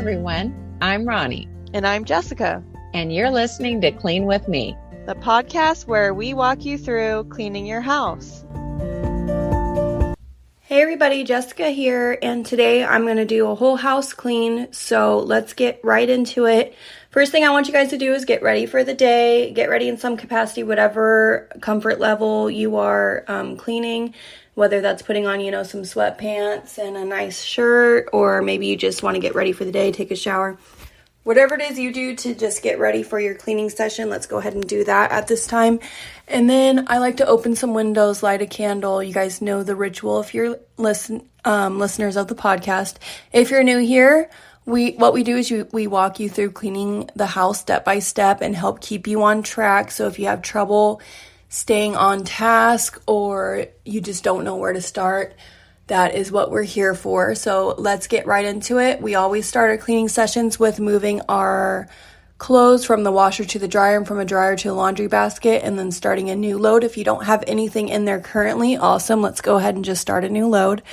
everyone. I'm Ronnie. And I'm Jessica. And you're listening to Clean With Me, the podcast where we walk you through cleaning your house. Hey everybody, Jessica here, and today I'm going to do a whole house clean, so let's get right into it. First thing I want you guys to do is get ready for the day, get ready in some capacity, whatever comfort level you are cleaning, whether that's putting on, some sweatpants and a nice shirt, or maybe you just want to get ready for the day, take a shower. Whatever it is you do to just get ready for your cleaning session, let's go ahead and do that at this time. And then I like to open some windows, light a candle. You guys know the ritual if you're listeners of the podcast. If you're new here, what we do is we walk you through cleaning the house step by step and help keep you on track. So if you have trouble staying on task or you just don't know where to start, that is what we're here for. So let's get right into it. We always start our cleaning sessions with moving our clothes from the washer to the dryer and from a dryer to a laundry basket and then starting a new load. If you don't have anything in there currently, awesome. Let's go ahead and just start a new load.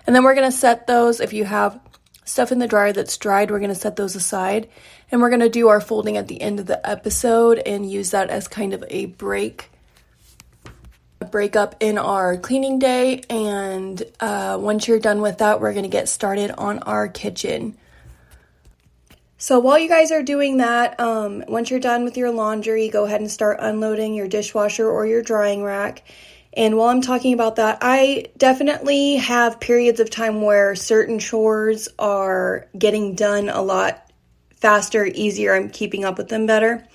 And then we're going to set those. If you have stuff in the dryer that's dried, we're going to set those aside. And we're going to do our folding at the end of the episode and use that as kind of a break up in our cleaning day. And once you're done with that, we're going to get started on our kitchen. So while you guys are doing that, once you're done with your laundry, go ahead and start unloading your dishwasher or your drying rack. And while I'm talking about that, I definitely have periods of time where certain chores are getting done a lot faster, easier. I'm keeping up with them better.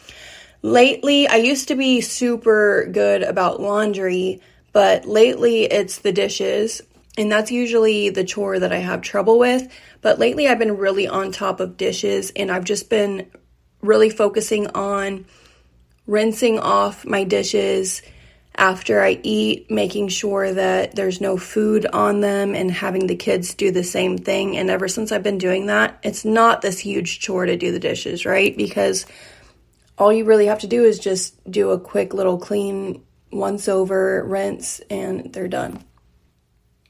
Lately, I used to be super good about laundry, but lately it's the dishes, and that's usually the chore that I have trouble with. But lately I've been really on top of dishes, and I've just been really focusing on rinsing off my dishes after I eat, making sure that there's no food on them, and having the kids do the same thing. And ever since I've been doing that, it's not this huge chore to do the dishes, right? Because all you really have to do is just do a quick little clean once over, rinse, and they're done.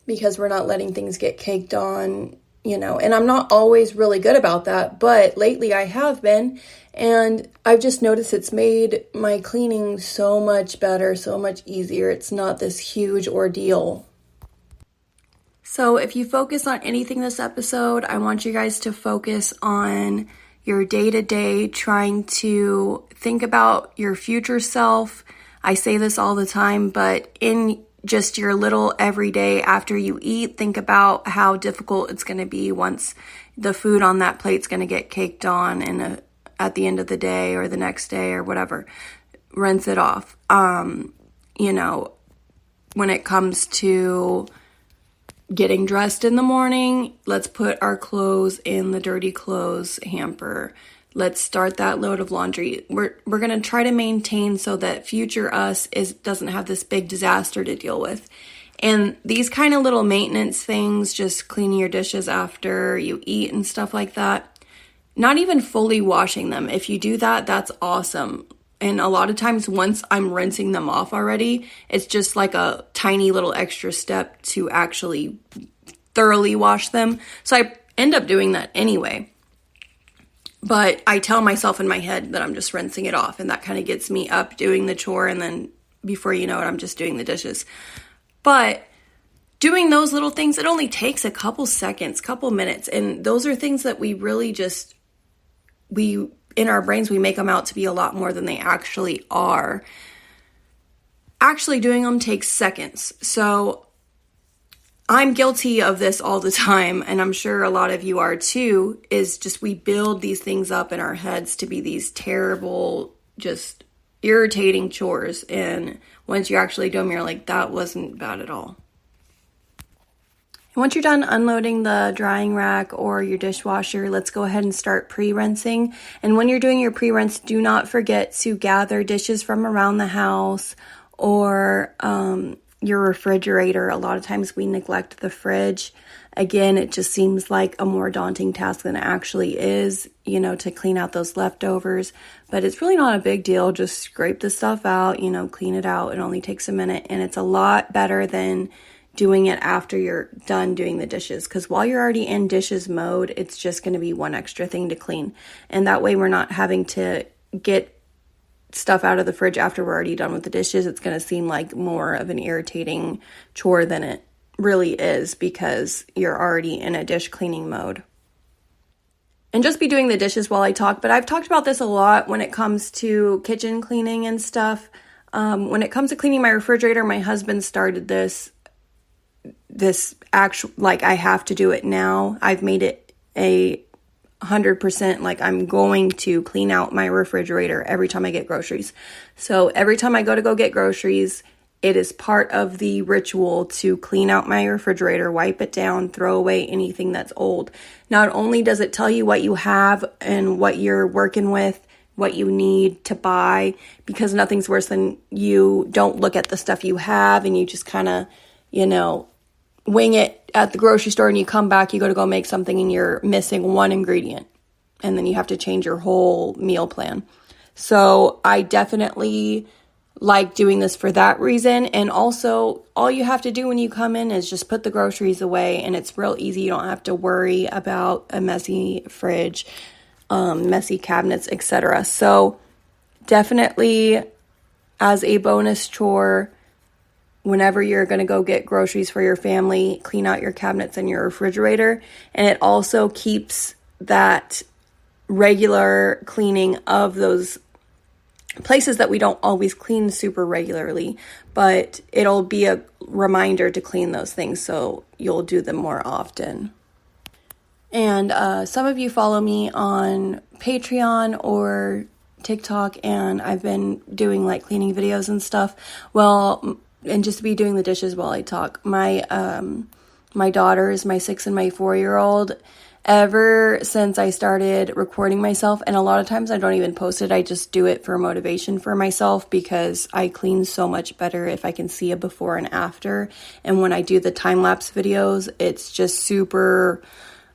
Because we're not letting things get caked on, and I'm not always really good about that, but lately I have been, and I've just noticed it's made my cleaning so much better, so much easier. It's not this huge ordeal. So if you focus on anything this episode, I want you guys to focus on your day-to-day, trying to think about your future self. I say this all the time, but in just your little everyday after you eat, think about how difficult it's going to be once the food on that plate's going to get caked on and at the end of the day or the next day or whatever. Rinse it off. When it comes to getting dressed in the morning, let's put our clothes in the dirty clothes hamper. Let's start that load of laundry. We're going to try to maintain so that future us doesn't have this big disaster to deal with. And these kind of little maintenance things, just cleaning your dishes after you eat and stuff like that, not even fully washing them. If you do that, that's awesome. And a lot of times once I'm rinsing them off already, it's just like a tiny little extra step to actually thoroughly wash them. So I end up doing that anyway. But I tell myself in my head that I'm just rinsing it off, and that kind of gets me up doing the chore, and then before you know it, I'm just doing the dishes. But doing those little things, it only takes a couple seconds, couple minutes, and those are things that we really in our brains, we make them out to be a lot more than they actually are. Actually doing them takes seconds. So I'm guilty of this all the time, and I'm sure a lot of you are too, is just we build these things up in our heads to be these terrible, just irritating chores. And once you actually do them, you're like, that wasn't bad at all. Once you're done unloading the drying rack or your dishwasher, let's go ahead and start pre-rinsing. And when you're doing your pre-rinse, do not forget to gather dishes from around the house or your refrigerator. A lot of times we neglect the fridge. Again, it just seems like a more daunting task than it actually is, to clean out those leftovers. But it's really not a big deal. Just scrape the stuff out, clean it out. It only takes a minute, and it's a lot better than doing it after you're done doing the dishes, because while you're already in dishes mode, it's just going to be one extra thing to clean. And that way we're not having to get stuff out of the fridge after we're already done with the dishes. It's going to seem like more of an irritating chore than it really is, because you're already in a dish cleaning mode. And just be doing the dishes while I talk, but I've talked about this a lot when it comes to kitchen cleaning and stuff. When it comes to cleaning my refrigerator, my husband started this actual, like, I have to do it now. I've made it 100%, like, I'm going to clean out my refrigerator every time I get groceries. So every time I go get groceries, it is part of the ritual to clean out my refrigerator, wipe it down, throw away anything that's old. Not only does it tell you what you have and what you're working with, what you need to buy, because nothing's worse than you don't look at the stuff you have and you just kind of, wing it at the grocery store, and you come back, you go make something and you're missing one ingredient, and then you have to change your whole meal plan. So I definitely like doing this for that reason. And also, all you have to do when you come in is just put the groceries away, and it's real easy. You don't have to worry about a messy fridge, messy cabinets, etc. So definitely, as a bonus chore, whenever you're going to go get groceries for your family, clean out your cabinets and your refrigerator. And it also keeps that regular cleaning of those places that we don't always clean super regularly, but it'll be a reminder to clean those things, so you'll do them more often. And some of you follow me on Patreon or TikTok, and I've been doing like cleaning videos and stuff. Well, and just be doing the dishes while I talk. My daughters, my 6 and my 4-year-old, ever since I started recording myself, and a lot of times I don't even post it, I just do it for motivation for myself, because I clean so much better if I can see a before and after. And when I do the time-lapse videos, it's just super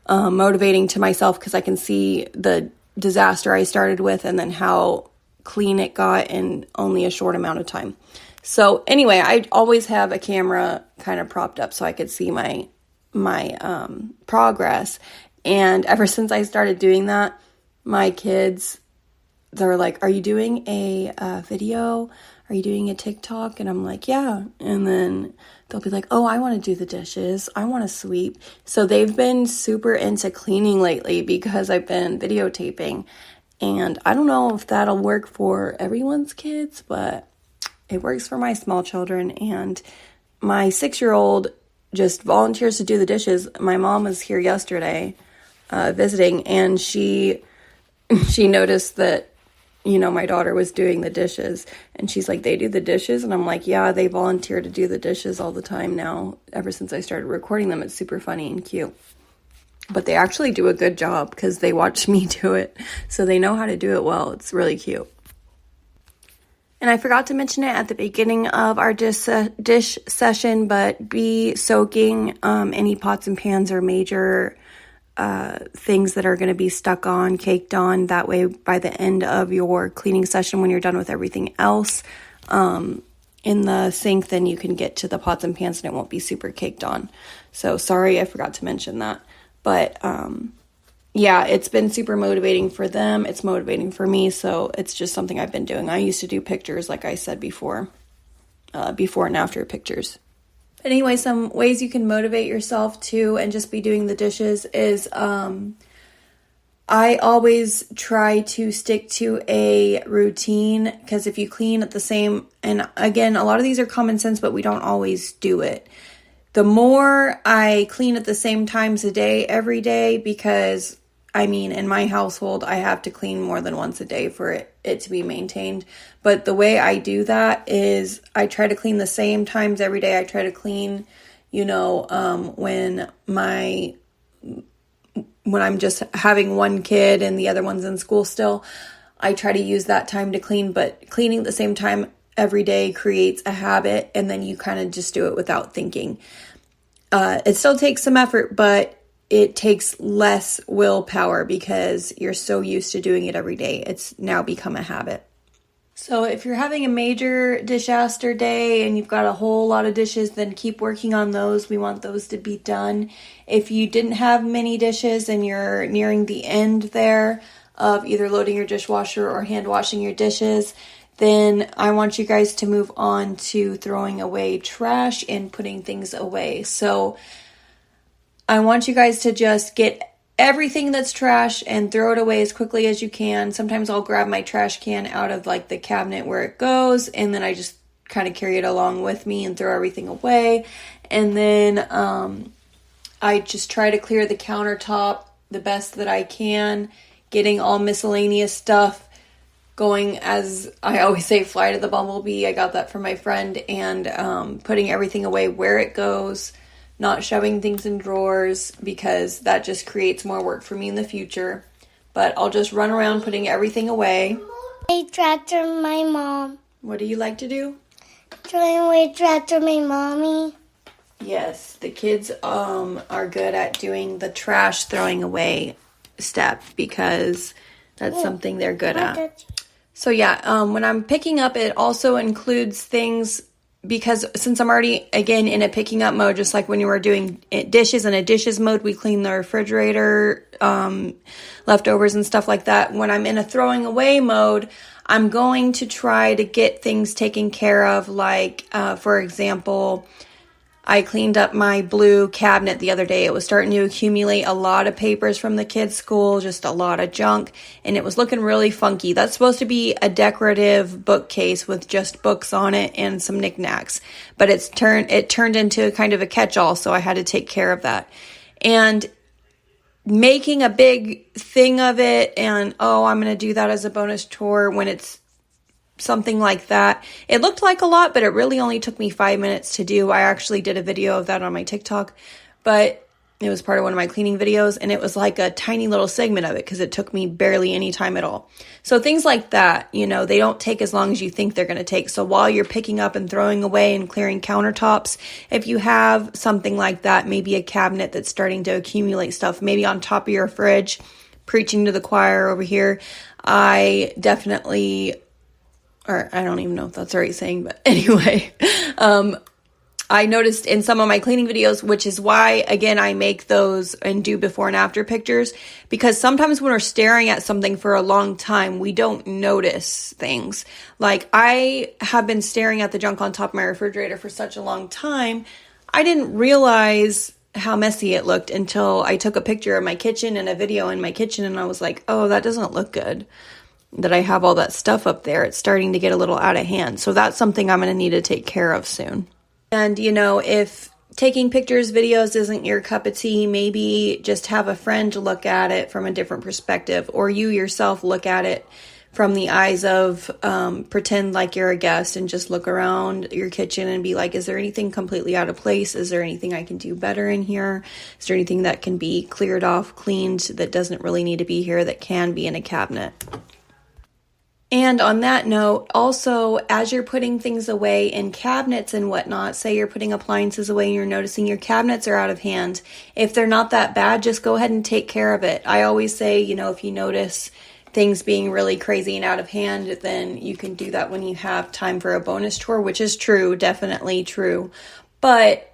motivating to myself, because I can see the disaster I started with and then how clean it got in only a short amount of time. So anyway, I always have a camera kind of propped up so I could see my progress. And ever since I started doing that, my kids, they're like, "Are you doing a video? Are you doing a TikTok?" And I'm like, "Yeah." And then they'll be like, "Oh, I want to do the dishes. I want to sweep." So they've been super into cleaning lately because I've been videotaping. And I don't know if that'll work for everyone's kids, but it works for my small children. And my 6-year-old just volunteers to do the dishes. My mom was here yesterday visiting, and she noticed that, my daughter was doing the dishes, and she's like, "They do the dishes?" And I'm like, "Yeah, they volunteer to do the dishes all the time now, ever since I started recording them." It's super funny and cute. But they actually do a good job because they watch me do it, so they know how to do it well. It's really cute. And I forgot to mention it at the beginning of our dish session, but be soaking any pots and pans or major things that are going to be stuck on, caked on. That way, by the end of your cleaning session, when you're done with everything else in the sink, then you can get to the pots and pans and it won't be super caked on. So sorry, I forgot to mention that. But yeah, it's been super motivating for them. It's motivating for me, so it's just something I've been doing. I used to do pictures, like I said before and after pictures. But anyway, some ways you can motivate yourself to and just be doing the dishes is I always try to stick to a routine, because if you clean at the same, and again, a lot of these are common sense, but we don't always do it. The more I clean at the same times a day, every day, because in my household, I have to clean more than once a day for it to be maintained. But the way I do that is I try to clean the same times every day. I try to clean, when I'm just having one kid and the other one's in school still, I try to use that time to clean. But cleaning at the same time every day creates a habit, and then you kind of just do it without thinking. It still takes some effort, but it takes less willpower because you're so used to doing it every day. It's now become a habit. So if you're having a major disaster day and you've got a whole lot of dishes, then keep working on those. We want those to be done. If you didn't have many dishes and you're nearing the end there of either loading your dishwasher or hand washing your dishes, then I want you guys to move on to throwing away trash and putting things away. So I want you guys to just get everything that's trash and throw it away as quickly as you can. Sometimes I'll grab my trash can out of like the cabinet where it goes, and then I just kind of carry it along with me and throw everything away. And then I just try to clear the countertop the best that I can, getting all miscellaneous stuff going, as I always say, fly to the bumblebee. I got that from my friend. And putting everything away where it goes, not shoving things in drawers, because that just creates more work for me in the future. But I'll just run around putting everything away. I tractor my mom. What do you like to do? Throwing away tractor my mommy. Yes, the kids are good at doing the trash throwing away step, because that's something they're good at. So yeah, when I'm picking up, it also includes things, because since I'm already, again, in a picking up mode, just like when you were doing dishes in a dishes mode, we clean the refrigerator, leftovers and stuff like that. When I'm in a throwing away mode, I'm going to try to get things taken care of. Like, for example, I cleaned up my blue cabinet the other day. It was starting to accumulate a lot of papers from the kids' school, just a lot of junk, and it was looking really funky. That's supposed to be a decorative bookcase with just books on it and some knickknacks, but it turned into kind of a catch-all, so I had to take care of that. And making a big thing of it and, I'm going to do that as a bonus chore when it's something like that. It looked like a lot, but it really only took me 5 minutes to do. I actually did a video of that on my TikTok, but it was part of one of my cleaning videos, and it was like a tiny little segment of it because it took me barely any time at all. So things like that, they don't take as long as you think they're going to take. So while you're picking up and throwing away and clearing countertops, if you have something like that, maybe a cabinet that's starting to accumulate stuff, maybe on top of your fridge, preaching to the choir over here, I definitely, or I don't even know if that's the right saying, but anyway, I noticed in some of my cleaning videos, which is why, again, I make those and do before and after pictures, because sometimes when we're staring at something for a long time, we don't notice things. Like, I have been staring at the junk on top of my refrigerator for such a long time, I didn't realize how messy it looked until I took a picture of my kitchen and a video in my kitchen, and I was like, oh, that doesn't look good, that I have all that stuff up there. It's starting to get a little out of hand. So that's something I'm going to need to take care of soon. And, if taking pictures, videos isn't your cup of tea, maybe just have a friend look at it from a different perspective, or you yourself look at it from the eyes of, pretend like you're a guest and just look around your kitchen and be like, is there anything completely out of place? Is there anything I can do better in here? Is there anything that can be cleared off, cleaned, that doesn't really need to be here, that can be in a cabinet? And on that note, also, as you're putting things away in cabinets and whatnot, say you're putting appliances away and you're noticing your cabinets are out of hand, if they're not that bad, just go ahead and take care of it. I always say, if you notice things being really crazy and out of hand, then you can do that when you have time for a bonus chore, which is true, definitely true. But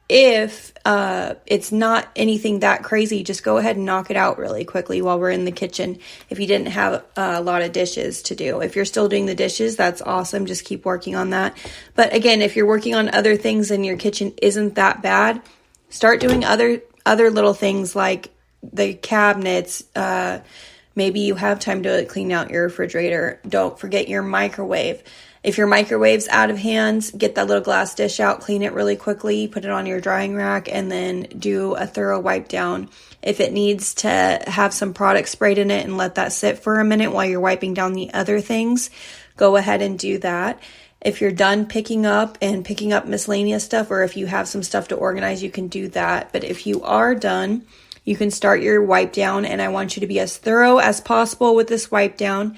if it's not anything that crazy, just go ahead and knock it out really quickly while we're in the kitchen if you didn't have a lot of dishes to do. If you're still doing the dishes, that's awesome. Just keep working on that. But again, if you're working on other things and your kitchen isn't that bad, start doing other little things like the cabinets. Maybe you have time to clean out your refrigerator. Don't forget your microwave. If your microwave's out of hand, get that little glass dish out, clean it really quickly, put it on your drying rack, and then do a thorough wipe down. If it needs to have some product sprayed in it and let that sit for a minute while you're wiping down the other things, go ahead and do that. If you're done picking up miscellaneous stuff, or if you have some stuff to organize, you can do that. But if you are done, you can start your wipe down, and I want you to be as thorough as possible with this wipe down.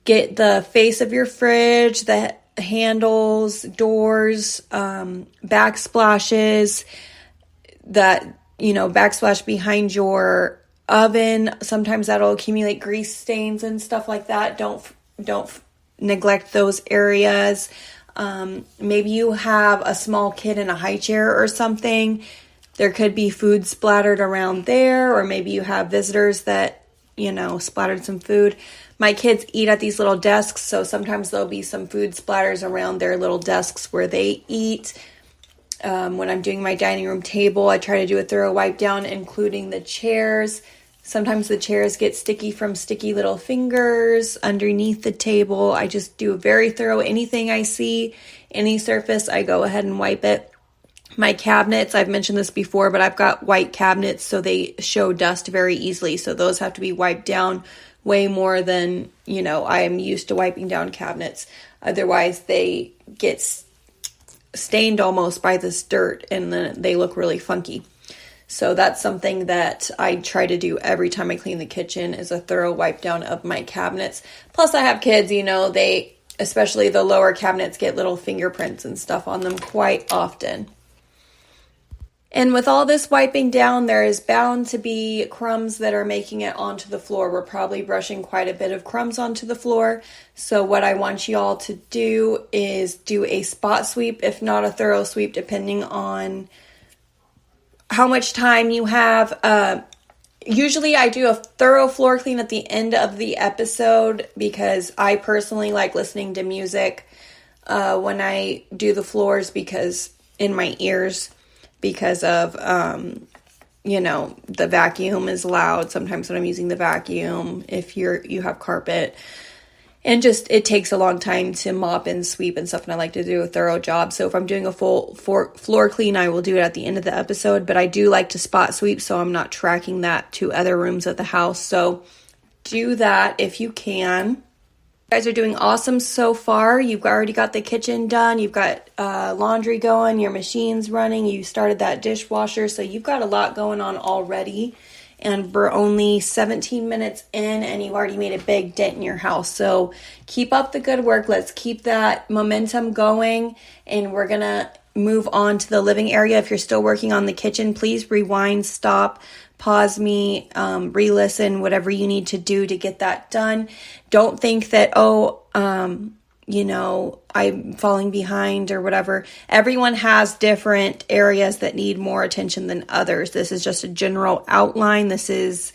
Get the face of your fridge, the handles, doors, backsplashes, backsplash behind your oven. Sometimes that'll accumulate grease stains and stuff like that. Don't neglect those areas. Maybe you have a small kid in a high chair or something. There could be food splattered around there, or maybe you have visitors that, splattered some food. My kids eat at these little desks, so sometimes there'll be some food splatters around their little desks where they eat. When I'm doing my dining room table, I try to do a thorough wipe down, including the chairs. Sometimes the chairs get sticky from sticky little fingers underneath the table. I just do a very thorough, anything I see, any surface, I go ahead and wipe it. My cabinets, I've mentioned this before, but I've got white cabinets, so they show dust very easily. So those have to be wiped down way more than, I am used to wiping down cabinets. Otherwise, they get stained almost by this dirt, and then they look really funky. So that's something that I try to do every time I clean the kitchen, is a thorough wipe down of my cabinets. Plus I have kids, they, especially the lower cabinets, get little fingerprints and stuff on them quite often. And with all this wiping down, there is bound to be crumbs that are making it onto the floor. We're probably brushing quite a bit of crumbs onto the floor. So what I want you all to do is do a spot sweep, if not a thorough sweep, depending on how much time you have. Usually I do a thorough floor clean at the end of the episode because I personally like listening to music when I do the floors, because in my ears, because of, the vacuum is loud sometimes when I'm using the vacuum, if you have carpet. And just, it takes a long time to mop and sweep and stuff, and I like to do a thorough job. So if I'm doing a full floor clean, I will do it at the end of the episode. But I do like to spot sweep, so I'm not tracking that to other rooms of the house. So do that if you can. You guys are doing awesome so far. You've already got the kitchen done. You've got laundry going. Your machine's running. You started that dishwasher. So you've got a lot going on already. And we're only 17 minutes in, and you've already made a big dent in your house. So keep up the good work. Let's keep that momentum going. And we're going to move on to the living area. If you're still working on the kitchen, please rewind, stop, pause me, re-listen, whatever you need to do to get that done. Don't think that, I'm falling behind or whatever. Everyone has different areas that need more attention than others. This is just a general outline. This is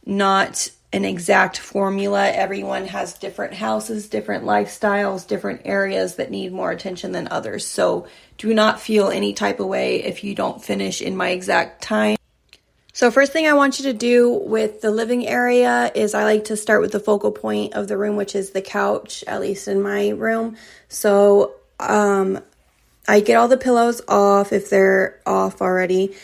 not an exact formula. Everyone has different houses, different lifestyles, different areas that need more attention than others. So do not feel any type of way if you don't finish in my exact time. So first thing I want you to do with the living area is I like to start with the focal point of the room, which is the couch, at least in my room. So I get all the pillows off if they're off already,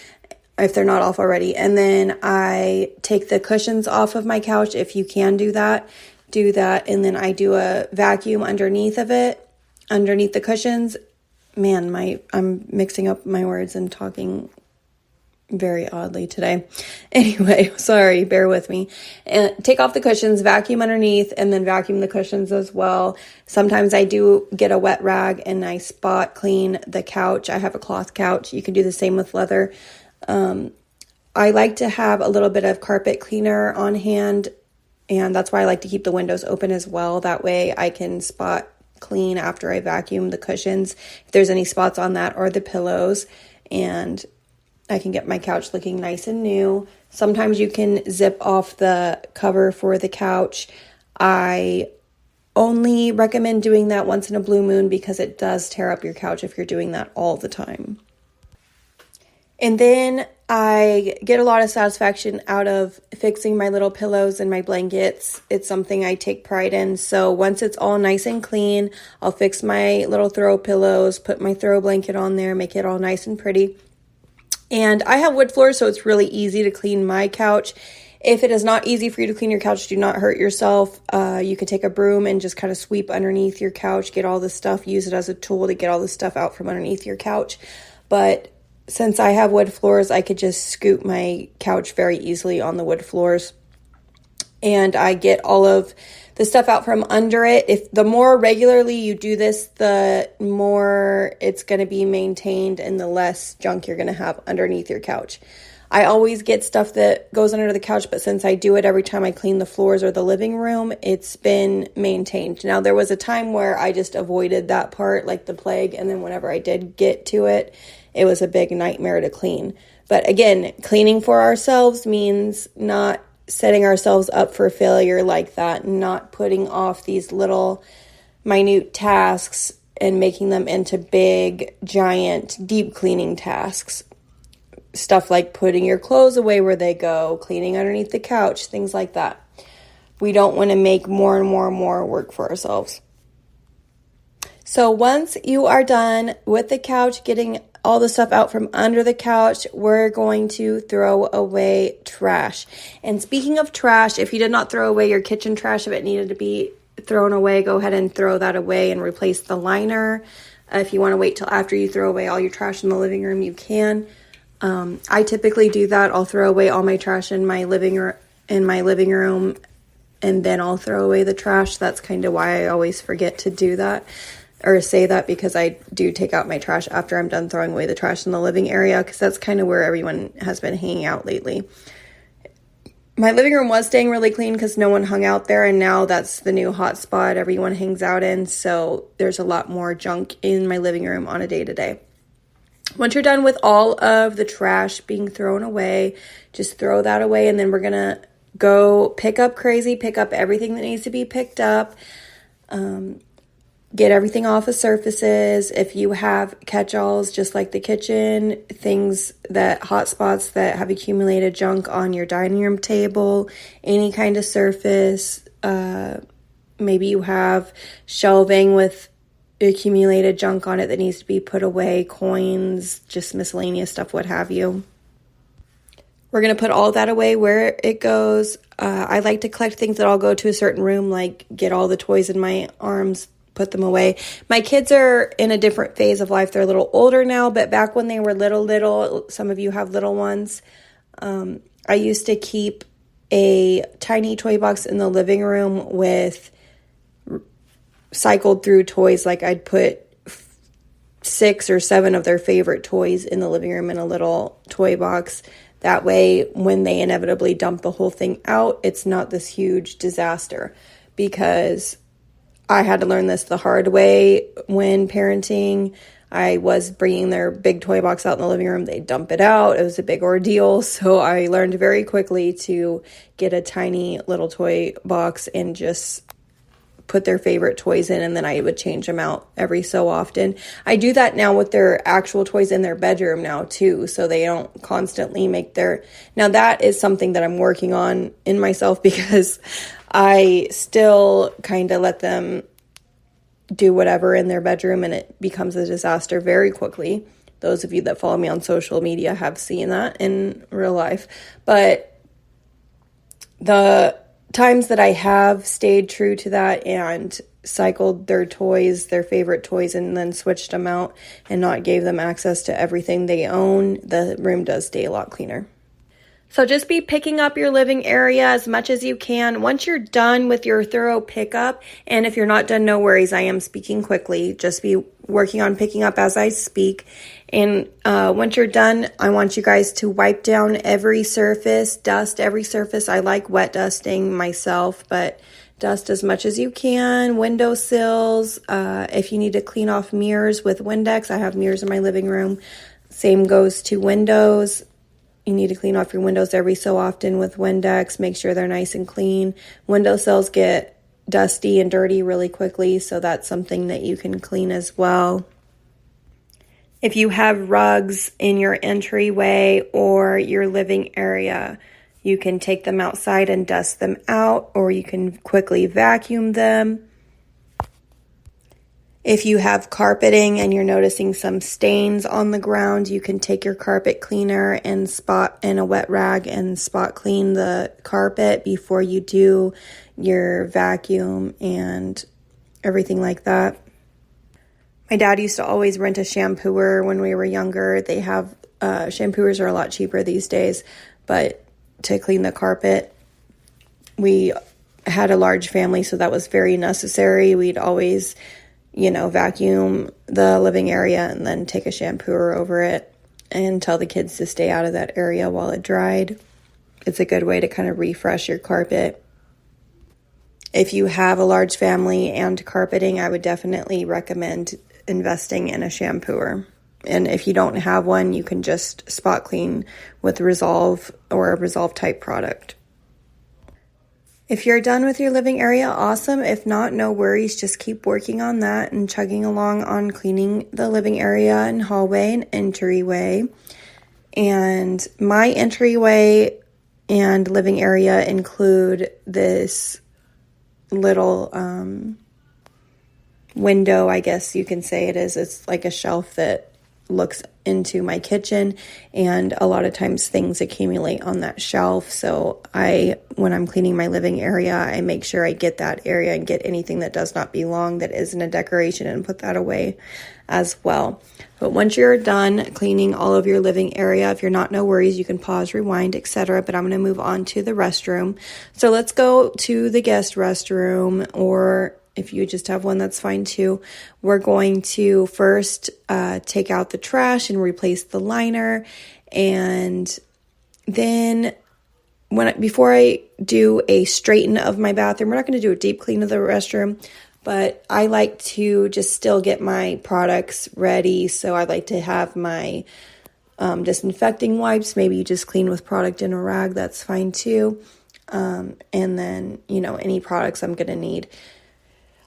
if they're not off already. And then I take the cushions off of my couch. If you can do that. And then I do a vacuum underneath of it, underneath the cushions. Man, I'm mixing up my words and talking very oddly today. Anyway, sorry, bear with me. And take off the cushions, vacuum underneath, and then vacuum the cushions as well. Sometimes I do get a wet rag and I spot clean the couch. I have a cloth couch. You can do the same with leather. I like to have a little bit of carpet cleaner on hand, and that's why I like to keep the windows open as well. That way I can spot clean after I vacuum the cushions, if there's any spots on that, or the pillows, and I can get my couch looking nice and new. Sometimes you can zip off the cover for the couch. I only recommend doing that once in a blue moon because it does tear up your couch if you're doing that all the time. And then I get a lot of satisfaction out of fixing my little pillows and my blankets. It's something I take pride in. So once it's all nice and clean, I'll fix my little throw pillows, put my throw blanket on there, make it all nice and pretty. And I have wood floors, so it's really easy to clean my couch. If it is not easy for you to clean your couch, do not hurt yourself. You could take a broom and just kind of sweep underneath your couch, get all the stuff, use it as a tool to get all the stuff out from underneath your couch. But since I have wood floors, I could just scoop my couch very easily on the wood floors. And I get all of the stuff out from under it. If the more regularly you do this, the more it's going to be maintained and the less junk you're going to have underneath your couch. I always get stuff that goes under the couch, but since I do it every time I clean the floors or the living room, it's been maintained. Now, there was a time where I just avoided that part like the plague, and then whenever I did get to it, it was a big nightmare to clean. But again, cleaning for ourselves means not setting ourselves up for failure like that, not putting off these little minute tasks and making them into big, giant, deep cleaning tasks. Stuff like putting your clothes away where they go, cleaning underneath the couch, things like that. We don't want to make more and more and more work for ourselves. So once you are done with the couch, getting all the stuff out from under the couch, we're going to throw away trash. And speaking of trash, if you did not throw away your kitchen trash, if it needed to be thrown away, go ahead and throw that away and replace the liner. If you want to wait till after you throw away all your trash in the living room, you can. I typically do that. I'll throw away all my trash in my living room, and then I'll throw away the trash. That's kind of why I always forget to do that or say that, because I do take out my trash after I'm done throwing away the trash in the living area, because that's kind of where everyone has been hanging out lately. My living room was staying really clean because no one hung out there, and now that's the new hot spot everyone hangs out in, so there's a lot more junk in my living room on a day-to-day. Once you're done with all of the trash being thrown away, just throw that away, and then we're going to go pick up everything that needs to be picked up, get everything off of surfaces. If you have catch-alls, just like the kitchen, hot spots that have accumulated junk on your dining room table, any kind of surface, maybe you have shelving with accumulated junk on it that needs to be put away, coins, just miscellaneous stuff, what have you. We're going to put all that away where it goes. I like to collect things that all go to a certain room, like get all the toys in my arms, put them away. My kids are in a different phase of life. They're a little older now, but back when they were little, some of you have little ones, I used to keep a tiny toy box in the living room with cycled through toys. Like I'd put 6 or 7 of their favorite toys in the living room in a little toy box. That way, when they inevitably dump the whole thing out, it's not this huge disaster, because I had to learn this the hard way when parenting. I was bringing their big toy box out in the living room. They'd dump it out. It was a big ordeal. So I learned very quickly to get a tiny little toy box and just put their favorite toys in, and then I would change them out every so often. I do that now with their actual toys in their bedroom now too, so they don't constantly make now that is something that I'm working on in myself, because I still kind of let them do whatever in their bedroom, and it becomes a disaster very quickly. Those of you that follow me on social media have seen that in real life. But the times that I have stayed true to that and cycled their toys, their favorite toys, and then switched them out and not gave them access to everything they own, the room does stay a lot cleaner. So just be picking up your living area as much as you can. Once you're done with your thorough pickup, and if you're not done, no worries, I am speaking quickly. Just be working on picking up as I speak. And once you're done, I want you guys to wipe down every surface, dust every surface. I like wet dusting myself, but dust as much as you can. Windowsills, if you need to clean off mirrors with Windex, I have mirrors in my living room. Same goes to windows. You need to clean off your windows every so often with Windex. Make sure they're nice and clean. Windowsills get dusty and dirty really quickly, so that's something that you can clean as well. If you have rugs in your entryway or your living area, you can take them outside and dust them out, or you can quickly vacuum them. If you have carpeting and you're noticing some stains on the ground, you can take your carpet cleaner and spot in a wet rag and spot clean the carpet before you do your vacuum and everything like that. My dad used to always rent a shampooer when we were younger. They have shampooers are a lot cheaper these days, but to clean the carpet, we had a large family, so that was very necessary. We'd always vacuum the living area and then take a shampooer over it. and tell the kids to stay out of that area while it dried. It's a good way to kind of refresh your carpet. If you have a large family and carpeting, I would definitely recommend investing in a shampooer. And if you don't have one, you can just spot clean with Resolve or a Resolve type product. If you're done with your living area, awesome. If not, no worries. Just keep working on that and chugging along on cleaning the living area and hallway and entryway. And my entryway and living area include this little window, I guess you can say it is. It's like a shelf that looks into my kitchen, and a lot of times things accumulate on that shelf. So when I'm cleaning my living area, I make sure I get that area and get anything that does not belong that isn't a decoration and put that away as well. But once you're done cleaning all of your living area, if you're not, no worries, you can pause, rewind, etc. But I'm going to move on to the restroom. So let's go to the guest restroom, or if you just have one, that's fine too. We're going to first take out the trash and replace the liner. And then before I do a straighten of my bathroom, we're not going to do a deep clean of the restroom, but I like to just still get my products ready. So I like to have my disinfecting wipes. Maybe you just clean with product in a rag. That's fine too. And then, any products I'm going to need.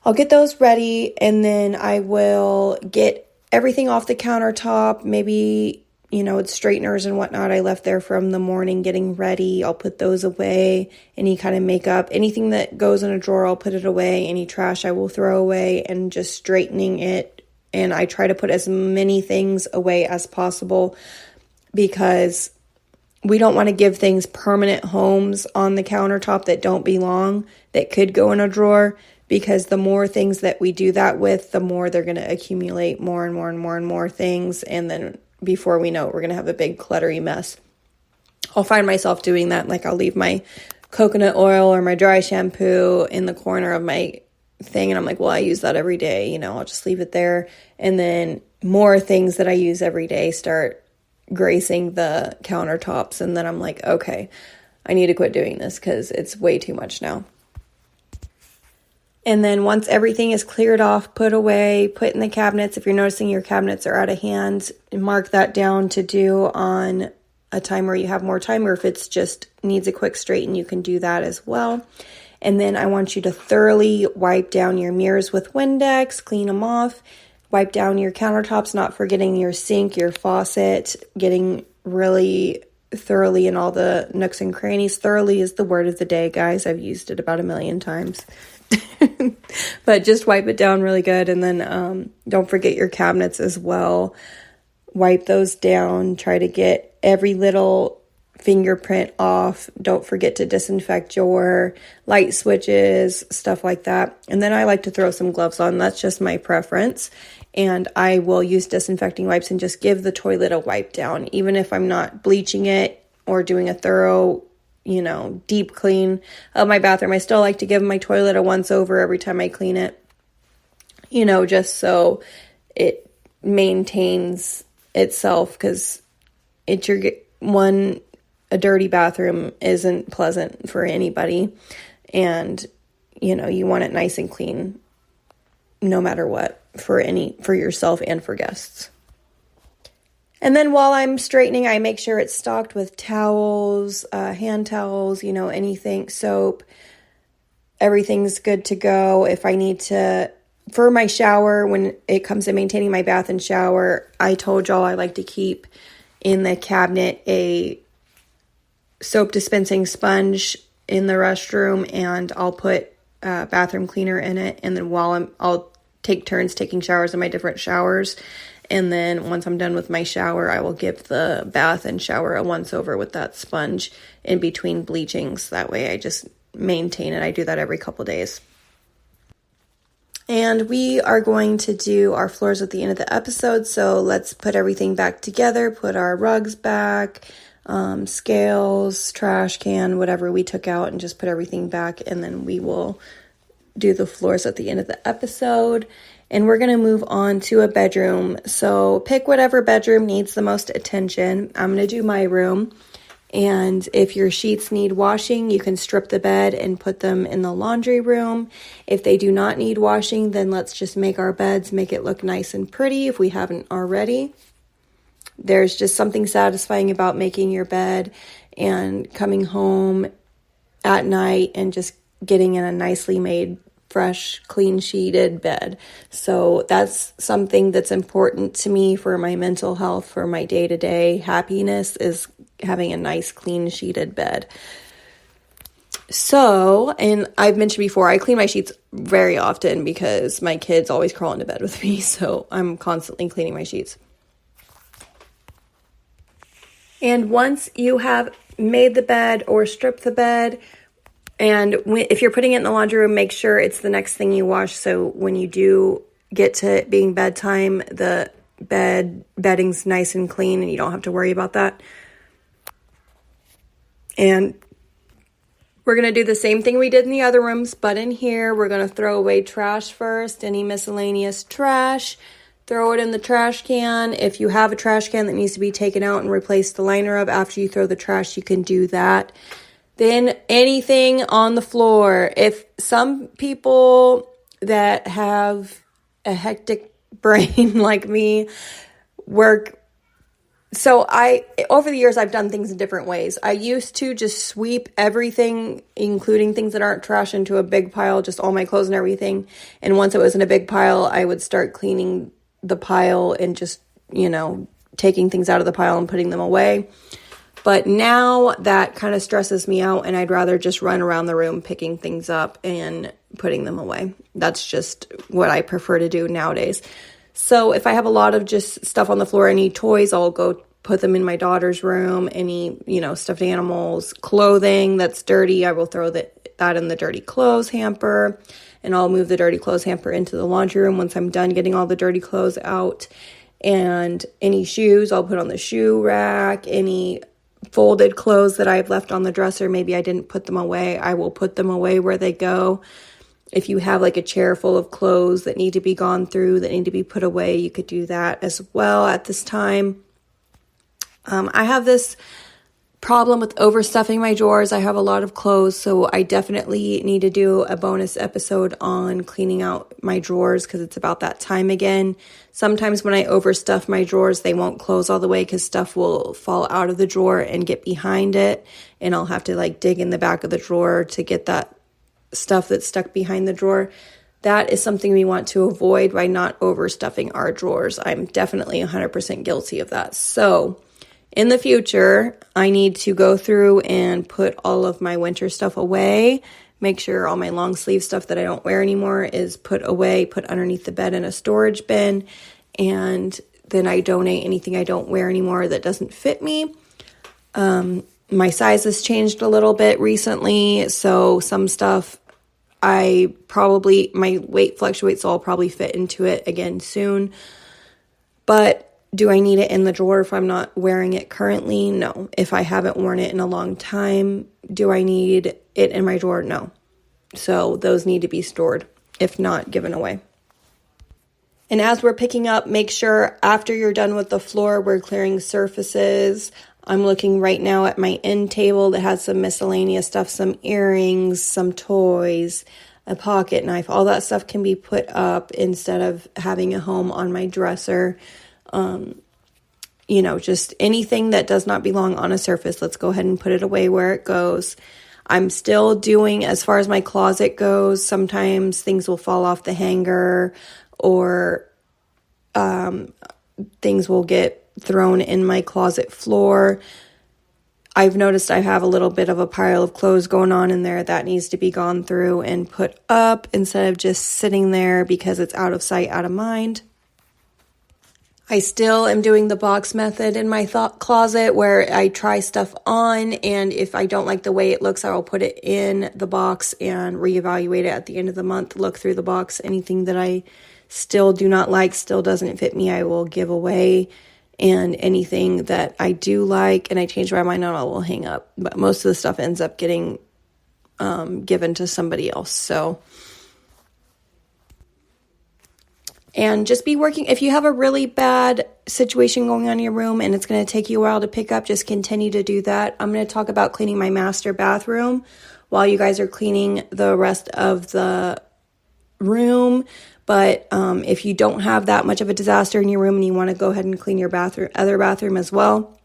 I'll get those ready, and then I will get everything off the countertop. Maybe, it's straighteners and whatnot I left there from the morning getting ready. I'll put those away. Any kind of makeup, anything that goes in a drawer, I'll put it away. Any trash I will throw away, and just straightening it. And I try to put as many things away as possible because we don't want to give things permanent homes on the countertop that don't belong, that could go in a drawer. Because the more things that we do that with, the more they're going to accumulate more and more and more and more things. And then before we know it, we're going to have a big cluttery mess. I'll find myself doing that. Like I'll leave my coconut oil or my dry shampoo in the corner of my thing. And I'm like, well, I use that every day. I'll just leave it there. And then more things that I use every day start gracing the countertops. And then I'm like, okay, I need to quit doing this because it's way too much now. And then once everything is cleared off, put away, put in the cabinets. If you're noticing your cabinets are out of hand, mark that down to do on a time where you have more time, or if it's just needs a quick straighten, you can do that as well. And then I want you to thoroughly wipe down your mirrors with Windex, clean them off, wipe down your countertops, not forgetting your sink, your faucet, getting really thoroughly in all the nooks and crannies. Thoroughly is the word of the day, guys. I've used it about 1,000,000 times. But just wipe it down really good. And then don't forget your cabinets as well. Wipe those down. Try to get every little fingerprint off. Don't forget to disinfect your light switches, stuff like that. And then I like to throw some gloves on. That's just my preference. And I will use disinfecting wipes and just give the toilet a wipe down. Even if I'm not bleaching it or doing a thorough deep clean of my bathroom, I still like to give my toilet a once over every time I clean it, just so it maintains itself, because a dirty bathroom isn't pleasant for anybody, and you want it nice and clean no matter what, for yourself and for guests. And then while I'm straightening, I make sure it's stocked with towels, hand towels, anything, soap. Everything's good to go. If I need to, for my shower, when it comes to maintaining my bath and shower, I told y'all I like to keep in the cabinet a soap dispensing sponge in the restroom, and I'll put bathroom cleaner in it. And then I'll take turns taking showers in my different showers. And then once I'm done with my shower, I will give the bath and shower a once over with that sponge in between bleachings. That way I just maintain it. I do that every couple days. And we are going to do our floors at the end of the episode. So let's put everything back together, put our rugs back, scales, trash can, whatever we took out, and just put everything back. And then we will do the floors at the end of the episode. and we're going to move on to a bedroom. So pick whatever bedroom needs the most attention. I'm going to do my room. And if your sheets need washing, you can strip the bed and put them in the laundry room. If they do not need washing, then let's just make our beds, make it look nice and pretty if we haven't already. There's just something satisfying about making your bed and coming home at night and just getting in a nicely made, fresh, clean sheeted bed. So that's something that's important to me for my mental health, for my day-to-day happiness, is having a nice, clean sheeted bed. So, and I've mentioned before, I clean my sheets very often because my kids always crawl into bed with me, so I'm constantly cleaning my sheets. And once you have made the bed or stripped the bed, and if you're putting it in the laundry room, make sure it's the next thing you wash. So when you do get to it being bedtime, the bedding's nice and clean and you don't have to worry about that. And we're going to do the same thing we did in the other rooms, but in here, we're going to throw away trash first, any miscellaneous trash. Throw it in the trash can. If you have a trash can that needs to be taken out and replace the liner of after you throw the trash, you can do that. Then anything on the floor. If some people that have a hectic brain like me work, so over the years, I've done things in different ways. I used to just sweep everything, including things that aren't trash, into a big pile, just all my clothes and everything. And once it was in a big pile, I would start cleaning the pile and just, taking things out of the pile and putting them away. But now that kind of stresses me out, and I'd rather just run around the room picking things up and putting them away. That's just what I prefer to do nowadays. So if I have a lot of just stuff on the floor, any toys, I'll go put them in my daughter's room. Any, stuffed animals, clothing that's dirty, I will throw that in the dirty clothes hamper. And I'll move the dirty clothes hamper into the laundry room once I'm done getting all the dirty clothes out. And any shoes, I'll put on the shoe rack. Any folded clothes that I've left on the dresser, maybe I didn't put them away, I will put them away where they go. If you have like a chair full of clothes that need to be gone through, that need to be put away, you could do that as well at this time. I have this problem with overstuffing my drawers. I have a lot of clothes, so I definitely need to do a bonus episode on cleaning out my drawers because it's about that time again. Sometimes when I overstuff my drawers, they won't close all the way because stuff will fall out of the drawer and get behind it, and I'll have to dig in the back of the drawer to get that stuff that's stuck behind the drawer. That is something we want to avoid by not overstuffing our drawers. I'm definitely 100% guilty of that. So in the future, I need to go through and put all of my winter stuff away, make sure all my long sleeve stuff that I don't wear anymore is put away, put underneath the bed in a storage bin, and then I donate anything I don't wear anymore that doesn't fit me. My size has changed a little bit recently, so some stuff my weight fluctuates, so I'll probably fit into it again soon. But do I need it in the drawer if I'm not wearing it currently? No. If I haven't worn it in a long time, do I need it in my drawer? No. So those need to be stored, if not given away. And as we're picking up, make sure after you're done with the floor, we're clearing surfaces. I'm looking right now at my end table that has some miscellaneous stuff, some earrings, some toys, a pocket knife. All that stuff can be put up instead of having a home on my dresser. Just anything that does not belong on a surface, let's go ahead and put it away where it goes. I'm still doing, as far as my closet goes, sometimes things will fall off the hanger or things will get thrown in my closet floor. I've noticed I have a little bit of a pile of clothes going on in there that needs to be gone through and put up instead of just sitting there because it's out of sight, out of mind. I still am doing the box method in my closet where I try stuff on, and if I don't like the way it looks, I will put it in the box and reevaluate it at the end of the month, look through the box. Anything that I still do not like, still doesn't fit me, I will give away. And anything that I do like and I change my mind on, I will hang up. But most of the stuff ends up getting given to somebody else. So And just be working. If you have a really bad situation going on in your room and it's going to take you a while to pick up, just continue to do that. I'm going to talk about cleaning my master bathroom while you guys are cleaning the rest of the room. But if you don't have that much of a disaster in your room and you want to go ahead and clean your other bathroom as well,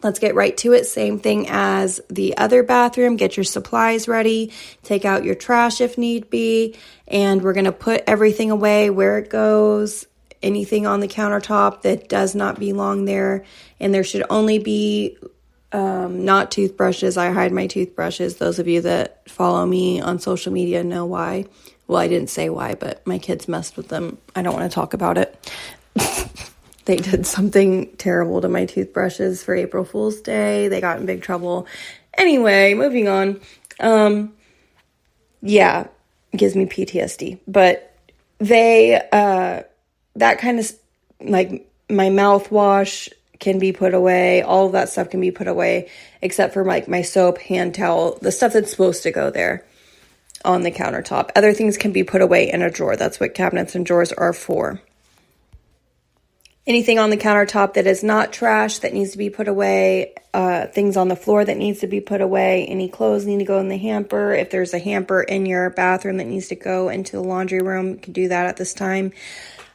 let's get right to it. Same thing as the other bathroom. Get your supplies ready. Take out your trash if need be. And we're going to put everything away where it goes. Anything on the countertop that does not belong there. And there should only be not toothbrushes. I hide my toothbrushes. Those of you that follow me on social media know why. Well, I didn't say why, but my kids messed with them. I don't want to talk about it. They did something terrible to my toothbrushes for April Fool's Day. They got in big trouble. Anyway, moving on. Yeah, it gives me PTSD. But they, that kind of, like, my mouthwash can be put away. All of that stuff can be put away, except for, like, my soap, hand towel, the stuff that's supposed to go there on the countertop. Other things can be put away in a drawer. That's what cabinets and drawers are for. Anything on the countertop that is not trash that needs to be put away, things on the floor that needs to be put away, any clothes need to go in the hamper. If there's a hamper in your bathroom that needs to go into the laundry room, you can do that at this time.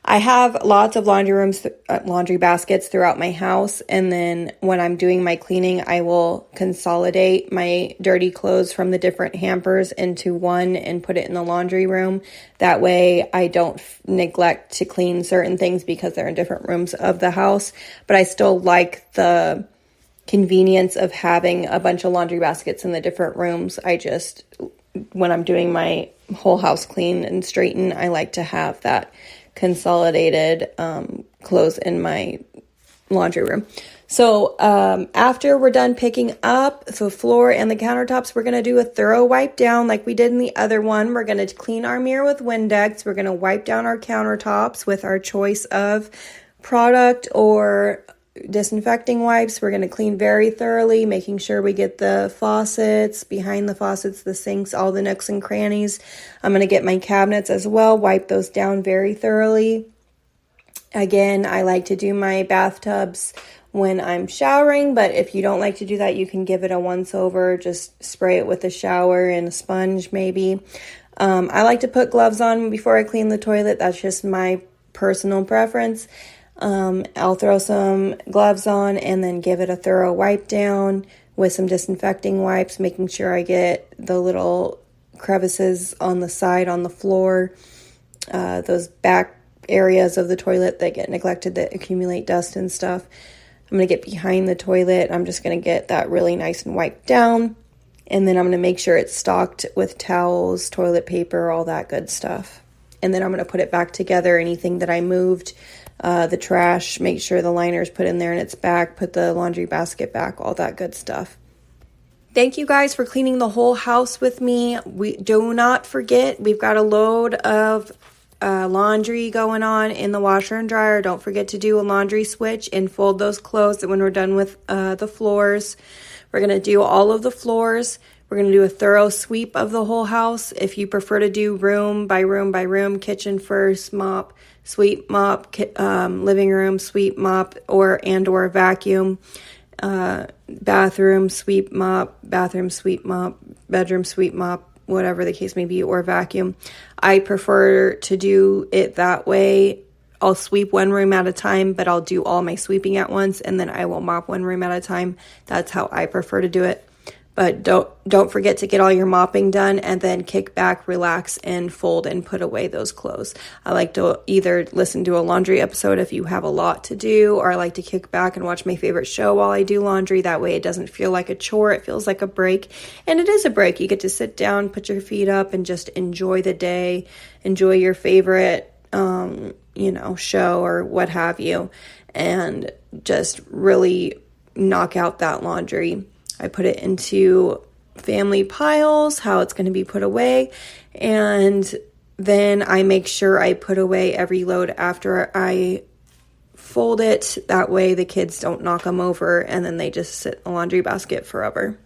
I have lots of laundry baskets throughout my house, and then when I'm doing my cleaning, I will consolidate my dirty clothes from the different hampers into one and put it in the laundry room. That way I don't neglect to clean certain things because they're in different rooms of the house, but I still like the convenience of having a bunch of laundry baskets in the different rooms. When I'm doing my whole house clean and straighten, I like to have that consolidated clothes in my laundry room. So after we're done picking up the floor and the countertops, we're going to do a thorough wipe down like we did in the other one. We're going to clean our mirror with Windex. We're going to wipe down our countertops with our choice of product or disinfecting wipes. We're going to clean very thoroughly, making sure we get the faucets, behind the faucets, the sinks, all the nooks and crannies. I'm going to get my cabinets as well, wipe those down very thoroughly. Again, I like to do my bathtubs when I'm showering, but if you don't like to do that, you can give it a once over. Just spray it with a shower and a sponge maybe. I like to put gloves on before I clean the toilet. That's just my personal preference. I'll throw some gloves on and then give it a thorough wipe down with some disinfecting wipes, making sure I get the little crevices on the side on the floor, those back areas of the toilet that get neglected that accumulate dust and stuff. I'm going to get behind the toilet. I'm just going to get that really nice and wiped down. And then I'm going to make sure it's stocked with towels, toilet paper, all that good stuff. And then I'm going to put it back together. Anything that I moved, the trash, make sure the liner's put in there and it's back, put the laundry basket back, all that good stuff. Thank you guys for cleaning the whole house with me. We do not forget, we've got a load of laundry going on in the washer and dryer. Don't forget to do a laundry switch and fold those clothes when we're done with the floors. We're going to do all of the floors. We're going to do a thorough sweep of the whole house. If you prefer to do room by room by room, kitchen first, mop, sweep, mop, living room, sweep, mop, or vacuum, bathroom, sweep, mop, bathroom, sweep, mop, bedroom, sweep, mop, whatever the case may be, or vacuum. I prefer to do it that way. I'll sweep one room at a time, but I'll do all my sweeping at once, and then I will mop one room at a time. That's how I prefer to do it. But don't forget to get all your mopping done and then kick back, relax, and fold and put away those clothes. I like to either listen to a laundry episode if you have a lot to do, or I like to kick back and watch my favorite show while I do laundry. That way it doesn't feel like a chore. It feels like a break. And it is a break. You get to sit down, put your feet up, and just enjoy the day. Enjoy your favorite, show or what have you. And just really knock out that laundry. I put it into family piles, how it's going to be put away, and then I make sure I put away every load after I fold it. That way the kids don't knock them over and then they just sit in the laundry basket forever.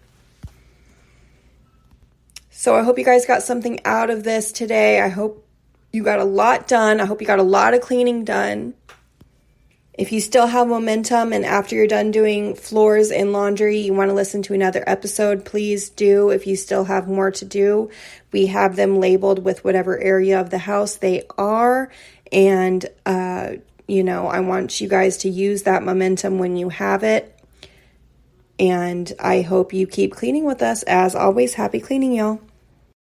So I hope you guys got something out of this today. I hope you got a lot done. I hope you got a lot of cleaning done. If you still have momentum and after you're done doing floors and laundry, you want to listen to another episode, please do. If you still have more to do, we have them labeled with whatever area of the house they are. And, I want you guys to use that momentum when you have it. And I hope you keep cleaning with us. As always, happy cleaning, y'all.